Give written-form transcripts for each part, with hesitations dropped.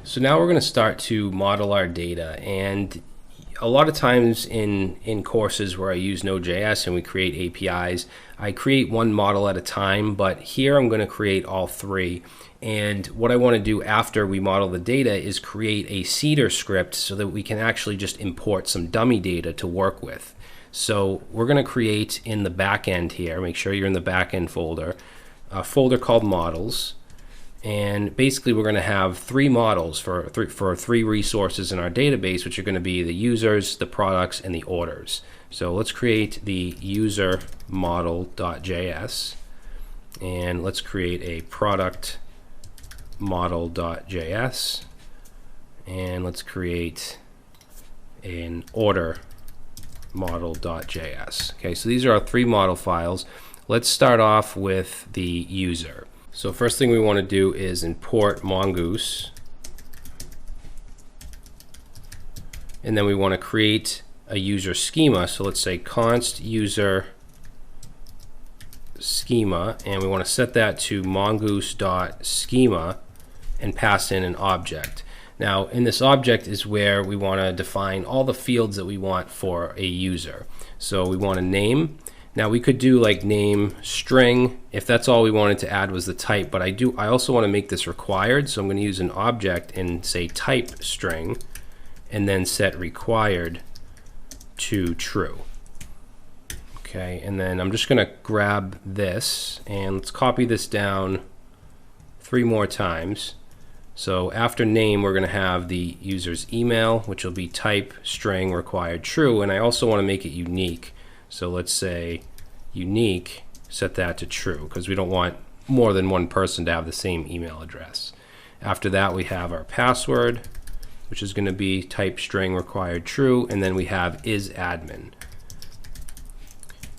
So now we're going to start to model our data, and a lot of times in courses where I use Node.js and we create APIs, I create one model at a time, but here I'm going to create all three. And what I want to do after we model the data is create a seeder script so that we can actually just import some dummy data to work with. So we're going to create in the backend here, make sure you're in the backend folder, a folder called models. And basically we're going to have three models for three resources in our database, which are going to be the users, the products, and the orders. So let's create the user model.js, and let's create a product model.js, and let's create an order model.js. Okay, so these are our three model files. Let's start off with the user. So first thing we want to do is import Mongoose, and then we want to create a user schema. So let's say const user schema, and we want to set that to mongoose.schema and pass in an object. Now in this object is where we want to define all the fields that we want for a user. So we want a name. Now we could do like name string if that's all we wanted to add was the type, but I also want to make this required, so I'm going to use an object and say type string and then set required to true. Okay, and then I'm just going to grab this and let's copy this down 3 more times. So after name we're going to have the user's email, which will be type string required true, and I also want to make it unique. So let's say unique, set that to true, because we don't want more than one person to have the same email address. After that we have our password, which is going to be type string required true, and then we have is admin.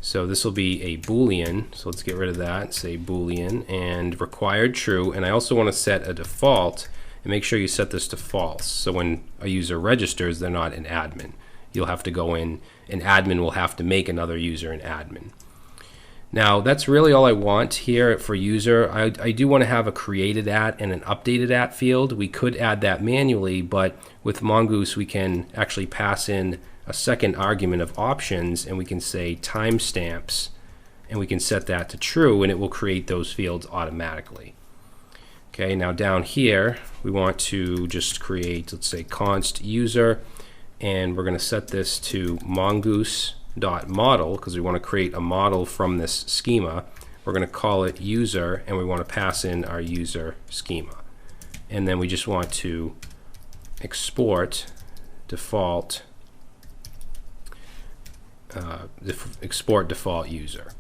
So this will be a Boolean, so let's get rid of that, say Boolean, and required true, and I also want to set a default, and make sure you set this to false, so when a user registers they're not an admin. You'll have to go in, an admin will have to make another user an admin. Now that's really all I want here for user. I do want to have a created at and an updated at field. We could add that manually, but with Mongoose we can actually pass in a second argument of options, and we can say timestamps, and we can set that to true, and it will create those fields automatically. Okay, now down here we want to just create, let's say const user, and we're going to set this to mongoose.model because we want to create a model from this schema. We're going to call it user, and we want to pass in our user schema, and then we just want to export default user,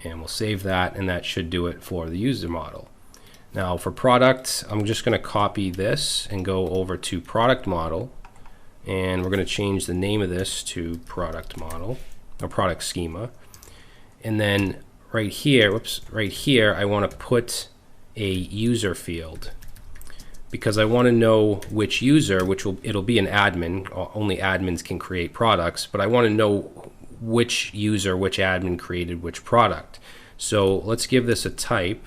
and we'll save that, and that should do it for the user model. Now for product, I'm just going to copy this and go over to product model, and we're going to change the name of this to product model or product schema. And then right here, I want to put a user field because I want to know which user, it'll be an admin. Only admins can create products, but I want to know which user, which admin created which product. So let's give this a type,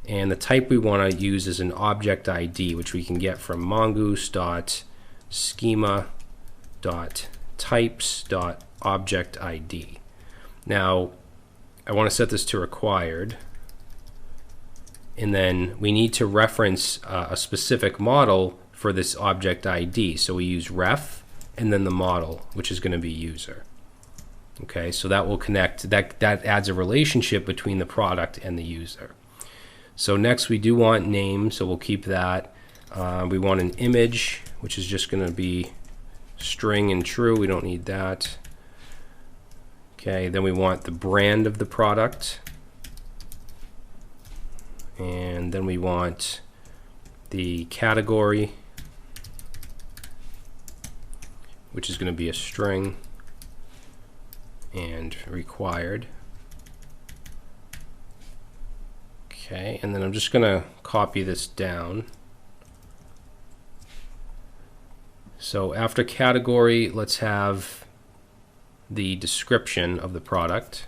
and the type we want to use is an object ID, which we can get from mongoose.schema.types.object_id. Now I want to set this to required, and then we need to reference a specific model for this object ID, so we use ref and then the model, which is going to be user. Okay, so that will connect, that adds a relationship between the product and the user. So next we do want name, so we'll keep that. We want an image, which is just going to be string and true. We don't need that. Okay, then we want the brand of the product, and then we want the category, which is going to be a string and required. Okay, and then I'm just going to copy this down. So after category, let's have the description of the product.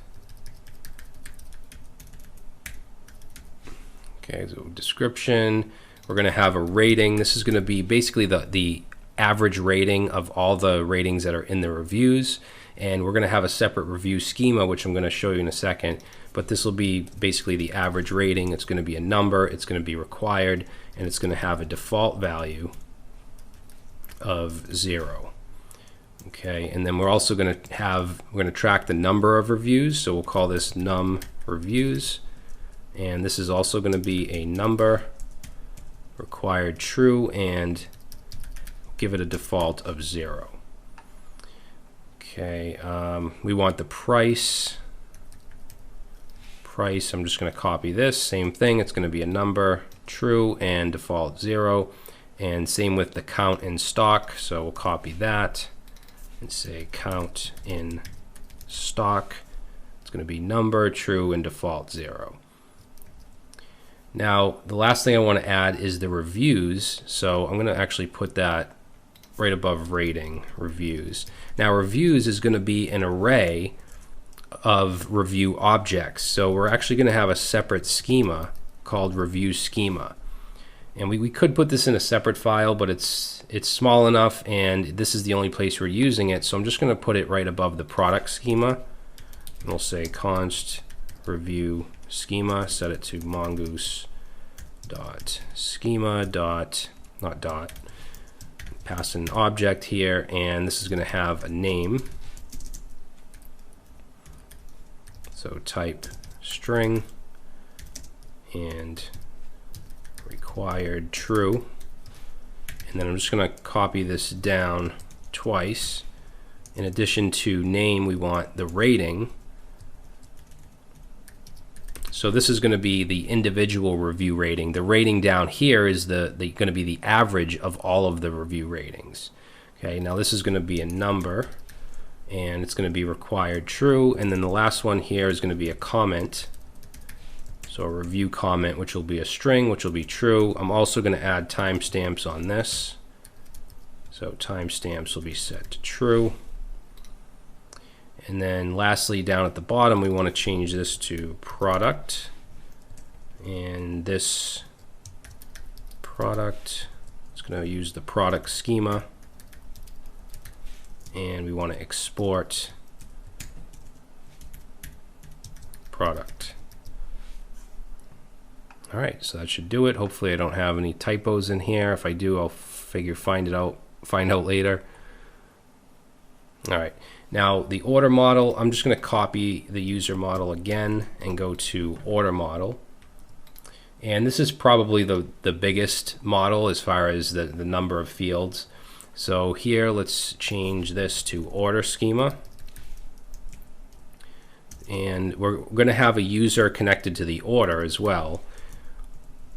Okay, so description, We're going to have a rating. This is going to be basically the average rating of all the ratings that are in the reviews. And we're going to have a separate review schema, which I'm going to show you in a second. But this will be basically the average rating. It's going to be a number. It's going to be required. And it's going to have a default value of 0. Okay, and then we're also going to track the number of reviews. So we'll call this num reviews. And this is also going to be a number, required true, and give it a default of 0. Okay, we want the price. I'm just going to copy this. Same thing. It's going to be a number, true, and default 0. And same with the count in stock. So we'll copy that and say count in stock. It's going to be number, true, and default 0. Now, the last thing I want to add is the reviews. So I'm going to actually put that right above rating, reviews. Now, reviews is going to be an array of review objects. So we're actually going to have a separate schema called review schema. And we could put this in a separate file, but it's small enough, and this is the only place we're using it. So I'm just going to put it right above the product schema. And we'll say const review schema, set it to mongoose dot schema dot, not dot, pass an object here, and this is going to have a name. So type string and required true. And then I'm just going to copy this down twice. In addition to name, we want the rating. So this is going to be the individual review rating. The rating down here is going to be the average of all of the review ratings. Okay, now this is going to be a number, and it's going to be required true. And then the last one here is going to be a comment. So a review comment, which will be a string, which will be true. I'm also going to add timestamps on this. So timestamps will be set to true. And then lastly, down at the bottom, we want to change this to product. And this product, it's going to use the product schema. And we want to export product. All right, so that should do it. Hopefully I don't have any typos in here. If I do, I'll find out later. All right, now the order model, I'm just going to copy the user model again and go to order model. And this is probably the biggest model as far as the number of fields. So here, let's change this to order schema. And we're going to have a user connected to the order as well,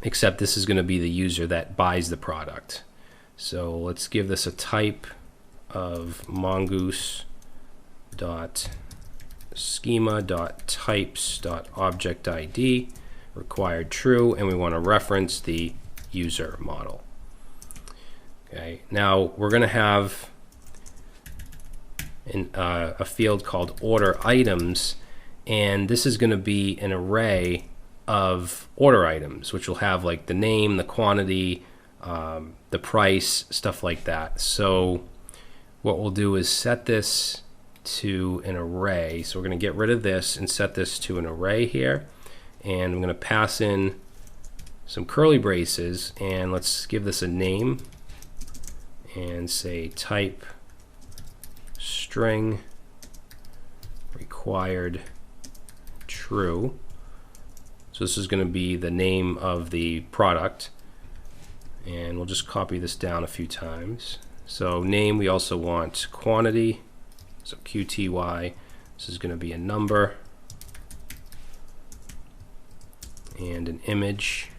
except this is going to be the user that buys the product. So let's give this a type of mongoose.schema.types.objectID, required true, and we want to reference the user model. Okay, now we're going to have a field called order items, and this is going to be an array of order items, which will have like the name, the quantity, the price, stuff like that. So what we'll do is set this to an array. So we're going to get rid of this and set this to an array here, and I'm going to pass in some curly braces, and let's give this a name and say type string required true. So this is going to be the name of the product, and we'll just copy this down a few times. So name, we also want quantity, so QTY. This is going to be a number, and an image,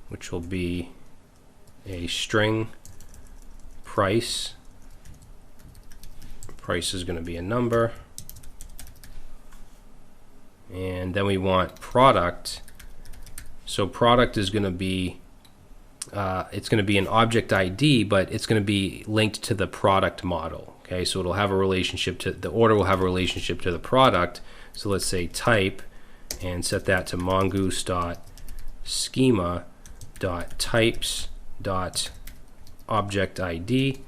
which will be a string. Price is going to be a number, and then we want product. So product is going to be it's going to be an object ID, but it's going to be linked to the product model. Okay, so it'll have a relationship to the order, will have a relationship to the product. So let's say type, and set that to mongoose.schema.types.objectID. schema dot types dot object ID,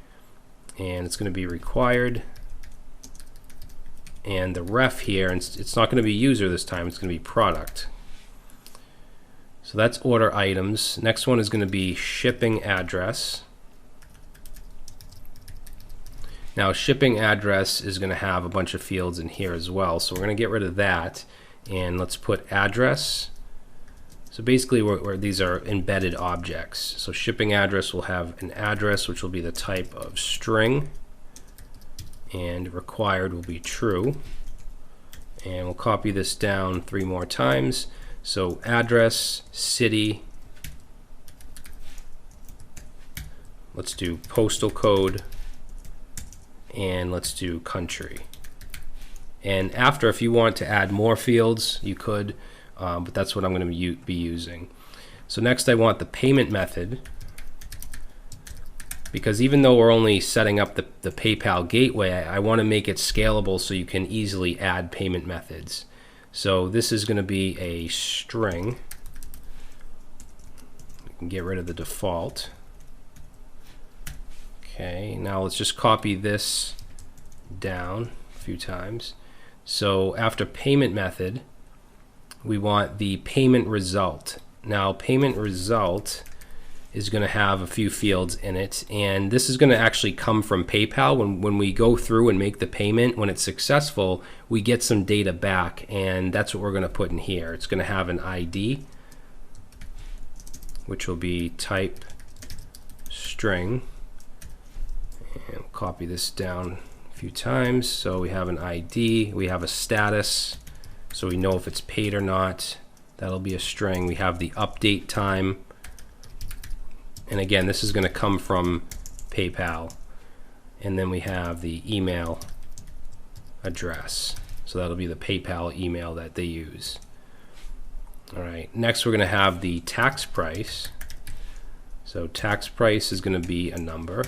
and it's going to be required. And the ref here, and it's not going to be user this time, it's going to be product. So that's order items. Next one is going to be shipping address. Now shipping address is going to have a bunch of fields in here as well, so we're going to get rid of that, and let's put address. So basically these are embedded objects. So shipping address will have an address, which will be the type of string, and required will be true. And we'll copy this down 3 more times. So address, city, let's do postal code, and let's do country. And after, if you want to add more fields, you could, but that's what I'm going to be using. So next I want the payment method, because even though we're only setting up the PayPal gateway, I want to make it scalable so you can easily add payment methods. So this is going to be a string. We can get rid of the default. Okay, now let's just copy this down a few times. So after payment method, we want the payment result. Now payment result is going to have a few fields in it, and this is going to actually come from PayPal. When we go through and make the payment, when it's successful, we get some data back, and that's what we're going to put in here. It's going to have an ID, which will be type string, and we'll copy this down a few times. So we have an ID, we have a status, so we know if it's paid or not. That'll be a string. We have the update time, and again, this is going to come from PayPal. And then we have the email address. So that'll be the PayPal email that they use. All right, next we're going to have the tax price. So tax price is going to be a number,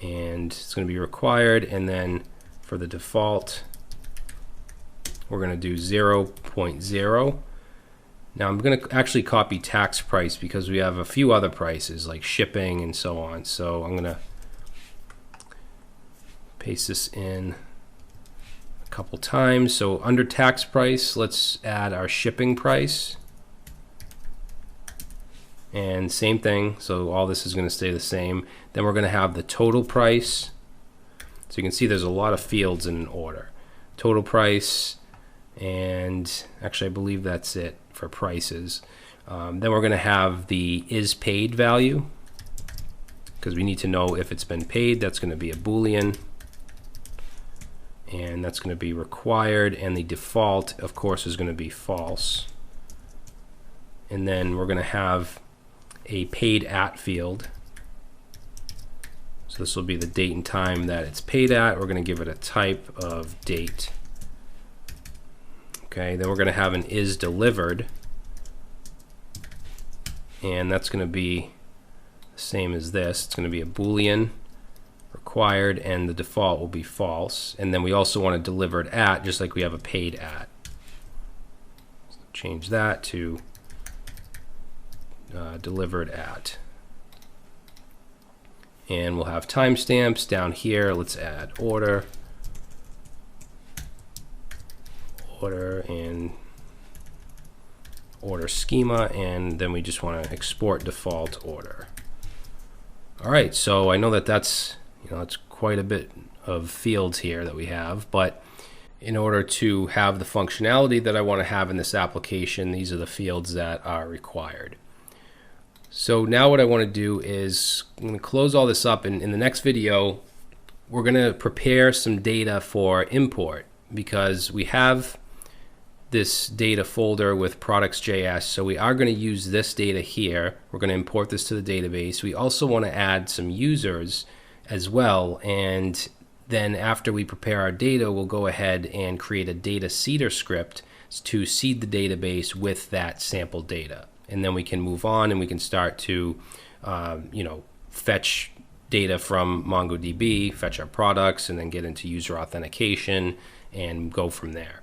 and it's going to be required. And then for the default, we're going to do 0.0. Now I'm going to actually copy tax price because we have a few other prices like shipping and so on. So I'm going to paste this in a couple times. So under tax price, let's add our shipping price. And same thing, so all this is going to stay the same. Then we're going to have the total price. So you can see there's a lot of fields in an order. Total price, and actually I believe that's it for prices. Then we're going to have the is paid value, because we need to know if it's been paid. That's going to be a Boolean, and that's going to be required, and the default of course is going to be false. And then we're going to have a paid at field. So this will be the date and time that it's paid at. We're going to give it a type of date. Okay, then we're going to have an is delivered, and that's going to be the same as this. It's going to be a Boolean, required, and the default will be false. And then we also want to delivered at, just like we have a paid at. So change that to delivered at. And we'll have timestamps down here. Let's add order, and order schema, and then we just want to export default order. All right, so I know that that's it's quite a bit of fields here that we have, but in order to have the functionality that I want to have in this application, these are the fields that are required. So now what I want to do is I'm going to close all this up, and in the next video we're going to prepare some data for import, because we have this data folder with products.js, so we are going to use this data here. We're going to import this to the database. We also want to add some users as well, and then after we prepare our data, we'll go ahead and create a data seeder script to seed the database with that sample data. And then we can move on and we can start to fetch data from MongoDB, fetch our products, and then get into user authentication and go from there.